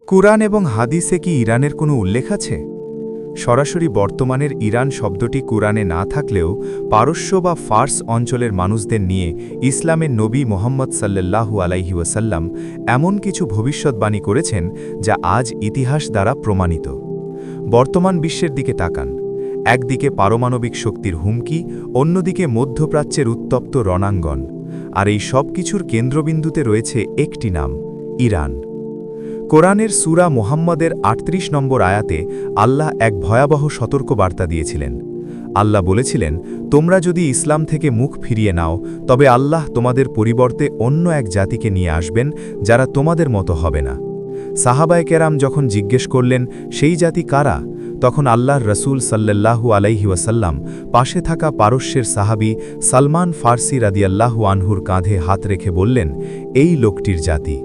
কুরআন এবং হাদিসে কি ইরানের কোনো উল্লেখ আছে? সরাসরি বর্তমানের ইরান শব্দটি কুরআনে না থাকলেও পারস্য বা ফার্স অঞ্চলের মানুষদের নিয়ে ইসলামের নবী মোহাম্মদ সাল্লাল্লাহু আলাইহি ওয়াসাল্লাম এমন কিছু ভবিষ্যদ্বাণী করেছেন যা আজ ইতিহাস দ্বারা প্রমাণিত। বর্তমান বিশ্বের দিকে তাকান। একদিকে পারমাণবিক শক্তির হুমকি, অন্যদিকে মধ্যপ্রাচ্যের উত্তপ্ত রণাঙ্গন, আর এই সব কিছুর কেন্দ্রবিন্দুতে রয়েছে একটি নাম, ইরান। কোরআনের সূরা মুহাম্মদের ৩৮ নম্বর আয়াতে আল্লাহ এক ভয়াবহ সতর্কবার্তা দিয়েছিলেন। আল্লাহ বলেছিলেন, তোমরা যদি ইসলাম থেকে মুখ ফিরিয়ে নাও তবে আল্লাহ তোমাদের পরিবর্তে অন্য এক জাতিকে নিয়ে আসবেন যারা তোমাদের মতো হবে না। সাহাবায়ে কেরাম যখন জিজ্ঞেস করলেন সেই জাতি কারা, তখন আল্লাহর রসুল সাল্লাল্লাহু আলাইহি ওয়াসাল্লাম পাশে থাকা পারস্যের সাহাবী সালমান ফার্সি রাদিয়াল্লাহু আনহুর কাঁধে হাত রেখে বললেন, এই লোকটির জাতি।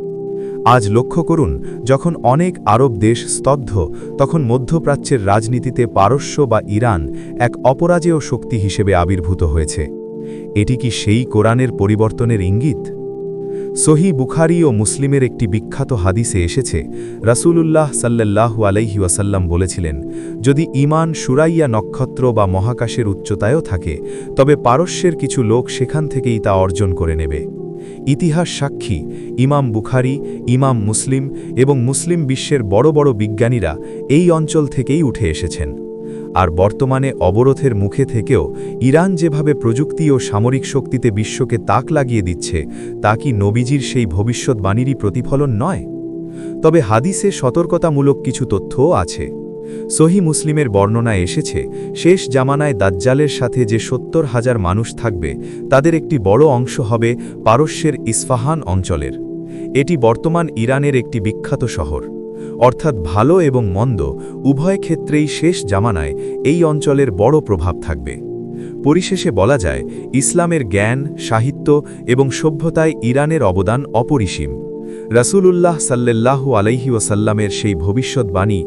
আজ লক্ষ্য করুন, যখন অনেক আরব দেশ স্তব্ধ, তখন মধ্যপ্রাচ্যের রাজনীতিতে পারস্য বা ইরান এক অপরাজেয় শক্তি হিসেবে আবির্ভূত হয়েছে। এটি কি সেই কোরআনের পরিবর্তনের ইঙ্গিত? সহিহ বুখারী ও মুসলিমের একটি বিখ্যাত হাদিসে এসেছে, রাসূলুল্লাহ সাল্লাল্লাহু আলাইহি ওয়াসাল্লাম বলেছিলেন, যদি ঈমান সুরাইয়া নক্ষত্র বা মহাকাশের উচ্চতায়ও থাকে, তবে পারস্যের কিছু লোক সেখান থেকেই তা অর্জন করে নেবে। ইতিহাস সাক্ষী, ইমাম বুখারী, ইমাম মুসলিম এবং মুসলিম বিশ্বের বড় বড় বিজ্ঞানীরা এই অঞ্চল থেকেই উঠে এসেছেন। আর বর্তমানে অবরোধের মুখে থেকেও ইরান যেভাবে প্রযুক্তি ও সামরিক শক্তিতে বিশ্বকে তাক লাগিয়ে দিচ্ছে, তা কি নবীজির সেই ভবিষ্যদ্বাণীরই প্রতিফলন নয়? তবে হাদিসে সতর্কতামূলক কিছু তথ্যও আছে। সহিহ মুসলিমের বর্ণনায় এসেছে, শেষ জামানায় দাজ্জালের সাথে যে ৭০,০০০ মানুষ থাকবে, তাদের একটি বড় অংশ হবে পারস্যের ইস্ফাহান অঞ্চলের। এটি বর্তমান ইরানের একটি বিখ্যাত শহর। অর্থাৎ ভালো এবং মন্দ উভয় ক্ষেত্রেই শেষ জামানায় এই অঞ্চলের বড় প্রভাব থাকবে। পরিশেষে বলা যায়, ইসলামের জ্ঞান, সাহিত্য এবং সভ্যতায় ইরানের অবদান অপরিসীম। রাসূলুল্লাহ সাল্লাল্লাহু আলাইহি ওয়াসাল্লামের সেই ভবিষ্যদ্বাণী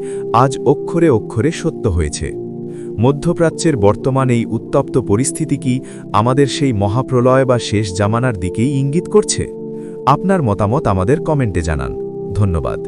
আজ অক্ষরে অক্ষরে সত্য হয়েছে। মধ্যপ্রাচ্যের বর্তমান এই উত্তপ্ত পরিস্থিতি কি আমাদের সেই মহাপ্রলয় বা শেষ জামানার দিকেই ইঙ্গিত করছে? আপনার মতামত আমাদের কমেন্টে জানান। ধন্যবাদ।